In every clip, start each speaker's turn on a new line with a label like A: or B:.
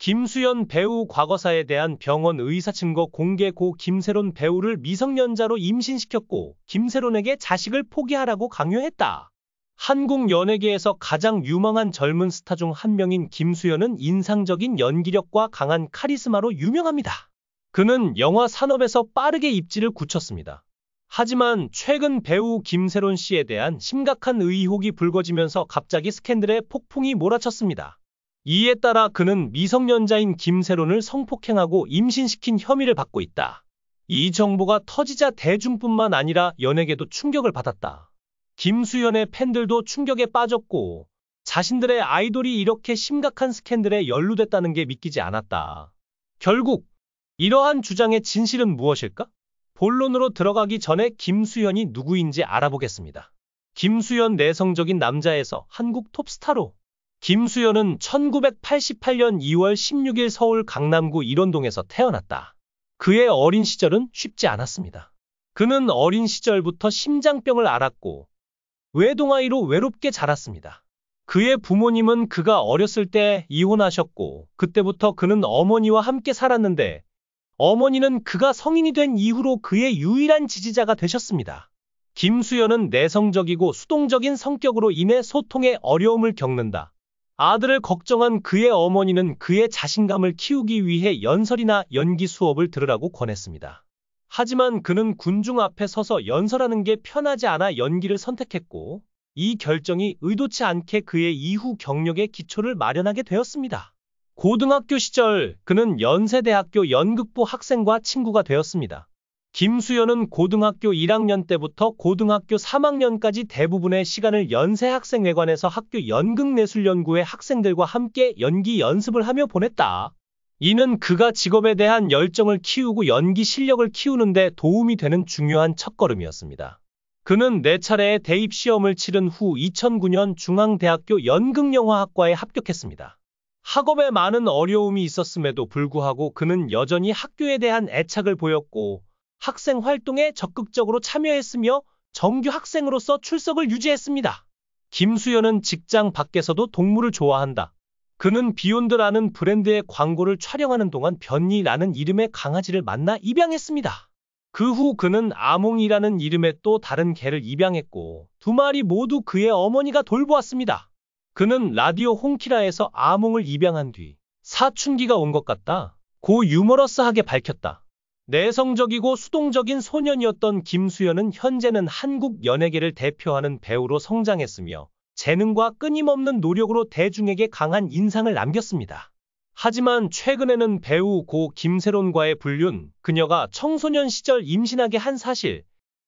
A: 김수현 배우 과거사에 대한 병원 의사 증거 공개. 고 김세론 배우를 미성년자로 임신시켰고 김세론에게 자식을 포기하라고 강요했다. 한국 연예계에서 가장 유망한 젊은 스타 중 한 명인 김수현은 인상적인 연기력과 강한 카리스마로 유명합니다. 그는 영화 산업에서 빠르게 입지를 굳혔습니다. 하지만 최근 배우 김세론 씨에 대한 심각한 의혹이 불거지면서 갑자기 스캔들에 폭풍이 몰아쳤습니다. 이에 따라 그는 미성년자인 김세론을 성폭행하고 임신시킨 혐의를 받고 있다. 이 정보가 터지자 대중뿐만 아니라 연예계도 충격을 받았다. 김수현의 팬들도 충격에 빠졌고 자신들의 아이돌이 이렇게 심각한 스캔들에 연루됐다는 게 믿기지 않았다. 결국 이러한 주장의 진실은 무엇일까? 본론으로 들어가기 전에 김수현이 누구인지 알아보겠습니다. 김수현 내성적인 남자에서 한국 톱스타로. 김수현은 1988년 2월 16일 서울 강남구 일원동에서 태어났다. 그의 어린 시절은 쉽지 않았습니다. 그는 어린 시절부터 심장병을 앓았고 외동아이로 외롭게 자랐습니다. 그의 부모님은 그가 어렸을 때 이혼하셨고 그때부터 그는 어머니와 함께 살았는데 어머니는 그가 성인이 된 이후로 그의 유일한 지지자가 되셨습니다. 김수현은 내성적이고 수동적인 성격으로 인해 소통에 어려움을 겪는다. 아들을 걱정한 그의 어머니는 그의 자신감을 키우기 위해 연설이나 연기 수업을 들으라고 권했습니다. 하지만 그는 군중 앞에 서서 연설하는 게 편하지 않아 연기를 선택했고 이 결정이 의도치 않게 그의 이후 경력의 기초를 마련하게 되었습니다. 고등학교 시절 그는 연세대학교 연극부 학생과 친구가 되었습니다. 김수현은 고등학교 1학년 때부터 고등학교 3학년까지 대부분의 시간을 연세학생회관에서 학교 연극예술연구회 학생들과 함께 연기 연습을 하며 보냈다. 이는 그가 직업에 대한 열정을 키우고 연기 실력을 키우는 데 도움이 되는 중요한 첫걸음이었습니다. 그는 4차례의 대입시험을 치른 후 2009년 중앙대학교 연극영화학과에 합격했습니다. 학업에 많은 어려움이 있었음에도 불구하고 그는 여전히 학교에 대한 애착을 보였고 학생 활동에 적극적으로 참여했으며 정규 학생으로서 출석을 유지했습니다. 김수현은 직장 밖에서도 동물을 좋아한다. 그는 비욘드라는 브랜드의 광고를 촬영하는 동안 변니라는 이름의 강아지를 만나 입양했습니다. 그 후 그는 아몽이라는 이름의 또 다른 개를 입양했고 2마리 모두 그의 어머니가 돌보았습니다. 그는 라디오 홍키라에서 아몽을 입양한 뒤 사춘기가 온 것 같다. 고 유머러스하게 밝혔다. 내성적이고 수동적인 소년이었던 김수현은 현재는 한국 연예계를 대표하는 배우로 성장했으며 재능과 끊임없는 노력으로 대중에게 강한 인상을 남겼습니다. 하지만 최근에는 배우 고 김세론과의 불륜, 그녀가 청소년 시절 임신하게 한 사실,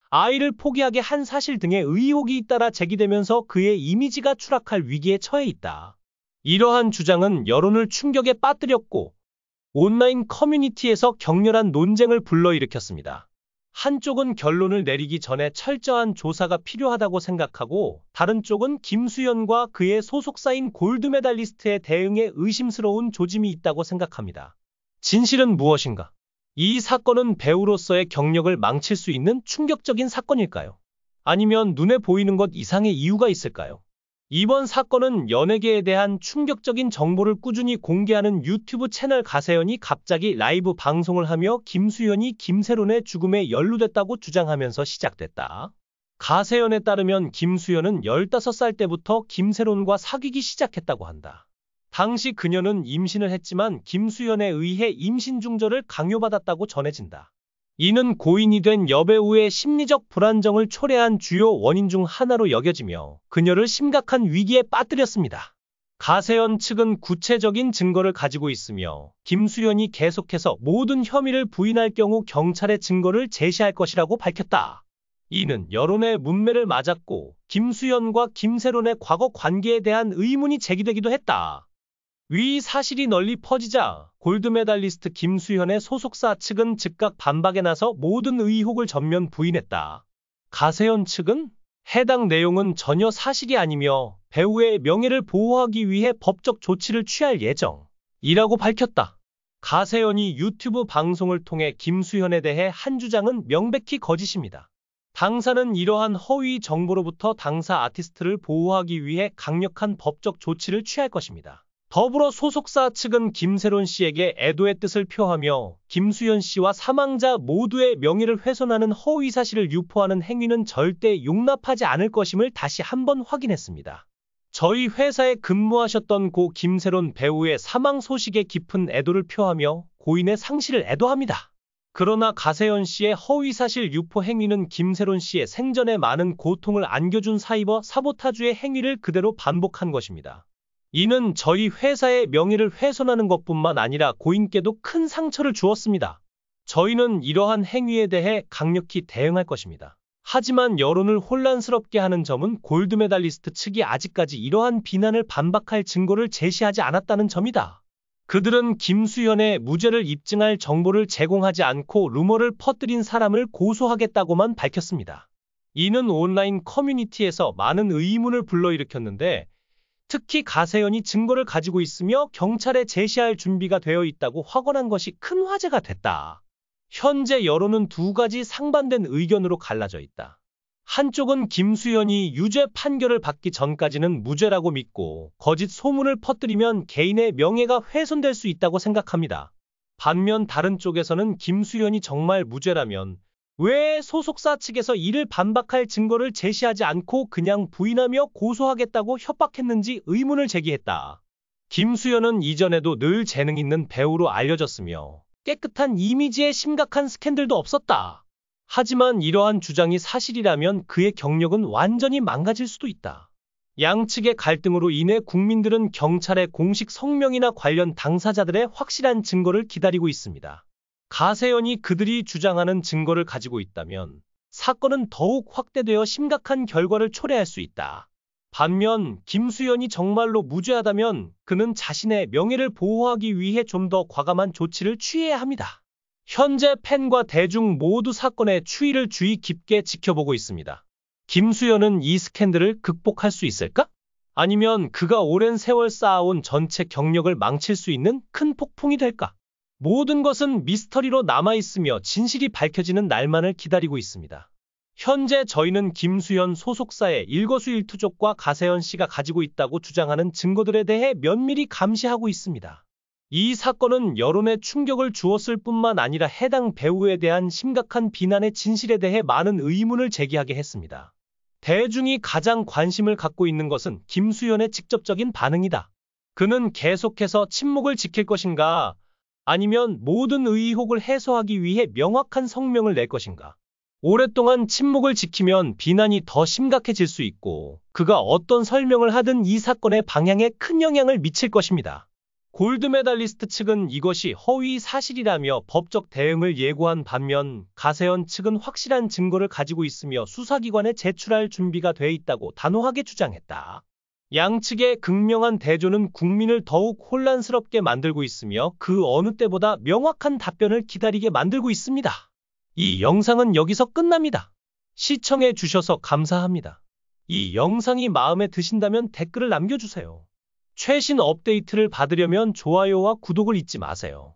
A: 아이를 포기하게 한 사실 등의 의혹이 잇따라 제기되면서 그의 이미지가 추락할 위기에 처해 있다. 이러한 주장은 여론을 충격에 빠뜨렸고 온라인 커뮤니티에서 격렬한 논쟁을 불러일으켰습니다. 한쪽은 결론을 내리기 전에 철저한 조사가 필요하다고 생각하고 다른 쪽은 김수현과 그의 소속사인 골드메달리스트의 대응에 의심스러운 조짐이 있다고 생각합니다. 진실은 무엇인가? 이 사건은 배우로서의 경력을 망칠 수 있는 충격적인 사건일까요? 아니면 눈에 보이는 것 이상의 이유가 있을까요? 이번 사건은 연예계에 대한 충격적인 정보를 꾸준히 공개하는 유튜브 채널 가세현이 갑자기 라이브 방송을 하며 김수현이 김세론의 죽음에 연루됐다고 주장하면서 시작됐다. 가세현에 따르면 김수현은 15살 때부터 김세론과 사귀기 시작했다고 한다. 당시 그녀는 임신을 했지만 김수현에 의해 임신 중절을 강요받았다고 전해진다. 이는 고인이 된 여배우의 심리적 불안정을 초래한 주요 원인 중 하나로 여겨지며 그녀를 심각한 위기에 빠뜨렸습니다. 가세현 측은 구체적인 증거를 가지고 있으며 김수현이 계속해서 모든 혐의를 부인할 경우 경찰에 증거를 제시할 것이라고 밝혔다. 이는 여론의 문매를 맞았고 김수현과 김세론의 과거 관계에 대한 의문이 제기되기도 했다. 위 사실이 널리 퍼지자 골드메달리스트 김수현의 소속사 측은 즉각 반박에 나서 모든 의혹을 전면 부인했다. 가세현 측은 해당 내용은 전혀 사실이 아니며 배우의 명예를 보호하기 위해 법적 조치를 취할 예정이라고 밝혔다. 가세현이 유튜브 방송을 통해 김수현에 대해 한 주장은 명백히 거짓입니다. 당사는 이러한 허위 정보로부터 당사 아티스트를 보호하기 위해 강력한 법적 조치를 취할 것입니다. 더불어 소속사 측은 김세론 씨에게 애도의 뜻을 표하며 김수현 씨와 사망자 모두의 명예를 훼손하는 허위 사실을 유포하는 행위는 절대 용납하지 않을 것임을 다시 한번 확인했습니다. 저희 회사에 근무하셨던 고 김세론 배우의 사망 소식에 깊은 애도를 표하며 고인의 상실을 애도합니다. 그러나 가세현 씨의 허위사실 유포 행위는 김세론 씨의 생전에 많은 고통을 안겨준 사이버 사보타주의 행위를 그대로 반복한 것입니다. 이는 저희 회사의 명예를 훼손하는 것뿐만 아니라 고인께도 큰 상처를 주었습니다. 저희는 이러한 행위에 대해 강력히 대응할 것입니다. 하지만 여론을 혼란스럽게 하는 점은 골드메달리스트 측이 아직까지 이러한 비난을 반박할 증거를 제시하지 않았다는 점이다. 그들은 김수현의 무죄를 입증할 정보를 제공하지 않고 루머를 퍼뜨린 사람을 고소하겠다고만 밝혔습니다. 이는 온라인 커뮤니티에서 많은 의문을 불러일으켰는데 특히 가세현이 증거를 가지고 있으며 경찰에 제시할 준비가 되어 있다고 확언한 것이 큰 화제가 됐다. 현재 여론은 두 가지 상반된 의견으로 갈라져 있다. 한쪽은 김수현이 유죄 판결을 받기 전까지는 무죄라고 믿고 거짓 소문을 퍼뜨리면 개인의 명예가 훼손될 수 있다고 생각합니다. 반면 다른 쪽에서는 김수현이 정말 무죄라면 왜 소속사 측에서 이를 반박할 증거를 제시하지 않고 그냥 부인하며 고소하겠다고 협박했는지 의문을 제기했다. 김수현은 이전에도 늘 재능 있는 배우로 알려졌으며 깨끗한 이미지에 심각한 스캔들도 없었다. 하지만 이러한 주장이 사실이라면 그의 경력은 완전히 망가질 수도 있다. 양측의 갈등으로 인해 국민들은 경찰의 공식 성명이나 관련 당사자들의 확실한 증거를 기다리고 있습니다. 가세현이 그들이 주장하는 증거를 가지고 있다면 사건은 더욱 확대되어 심각한 결과를 초래할 수 있다. 반면 김수현이 정말로 무죄하다면 그는 자신의 명예를 보호하기 위해 좀 더 과감한 조치를 취해야 합니다. 현재 팬과 대중 모두 사건의 추이를 주의 깊게 지켜보고 있습니다. 김수현은 이 스캔들을 극복할 수 있을까? 아니면 그가 오랜 세월 쌓아온 전체 경력을 망칠 수 있는 큰 폭풍이 될까? 모든 것은 미스터리로 남아있으며 진실이 밝혀지는 날만을 기다리고 있습니다. 현재 저희는 김수현 소속사의 일거수일투족과 가세현 씨가 가지고 있다고 주장하는 증거들에 대해 면밀히 감시하고 있습니다. 이 사건은 여론에 충격을 주었을 뿐만 아니라 해당 배우에 대한 심각한 비난의 진실에 대해 많은 의문을 제기하게 했습니다. 대중이 가장 관심을 갖고 있는 것은 김수현의 직접적인 반응이다. 그는 계속해서 침묵을 지킬 것인가? 아니면 모든 의혹을 해소하기 위해 명확한 성명을 낼 것인가? 오랫동안 침묵을 지키면 비난이 더 심각해질 수 있고 그가 어떤 설명을 하든 이 사건의 방향에 큰 영향을 미칠 것입니다. 골드메달리스트 측은 이것이 허위 사실이라며 법적 대응을 예고한 반면 가세현 측은 확실한 증거를 가지고 있으며 수사기관에 제출할 준비가 돼 있다고 단호하게 주장했다. 양측의 극명한 대조는 국민을 더욱 혼란스럽게 만들고 있으며 그 어느 때보다 명확한 답변을 기다리게 만들고 있습니다. 이 영상은 여기서 끝납니다. 시청해 주셔서 감사합니다. 이 영상이 마음에 드신다면 댓글을 남겨주세요. 최신 업데이트를 받으려면 좋아요와 구독을 잊지 마세요.